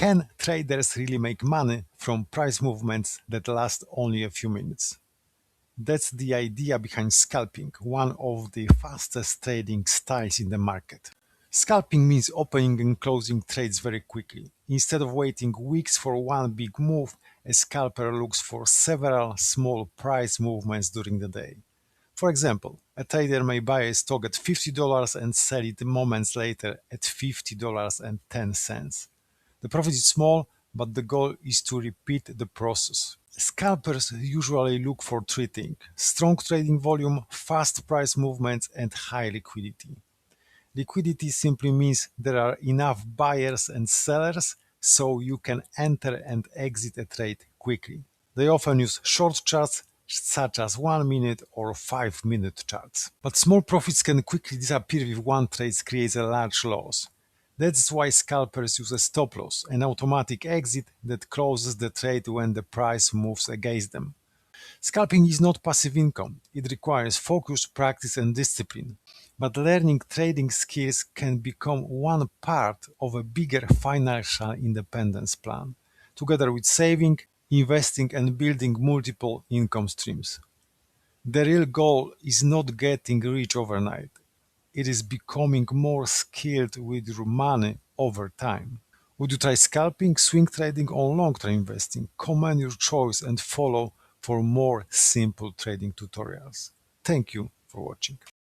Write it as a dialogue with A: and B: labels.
A: Can traders really make money from price movements that last only a few minutes? That's the idea behind scalping, one of the fastest trading styles in the market. Scalping means opening and closing trades very quickly. Instead of waiting weeks for one big move, a scalper looks for several small price movements during the day. For example, a trader may buy a stock at $50 and sell it moments later at $50.10. The profit is small, but the goal is to repeat the process. Scalpers usually look for three things: strong trading volume, fast price movements, and high liquidity. Liquidity simply means there are enough buyers and sellers so you can enter and exit a trade quickly. They often use short charts such as 1 minute or 5 minute charts. But small profits can quickly disappear if one trade creates a large loss. That's why scalpers use a stop loss, an automatic exit that closes the trade when the price moves against them. Scalping is not passive income. It requires focus, practice, and discipline. But learning trading skills can become one part of a bigger financial independence plan, together with saving, investing, and building multiple income streams. The real goal is not getting rich overnight. It is becoming more skilled with your money over time. Would you try scalping, swing trading, or long-term investing? Comment your choice and follow for more simple trading tutorials. Thank you for watching.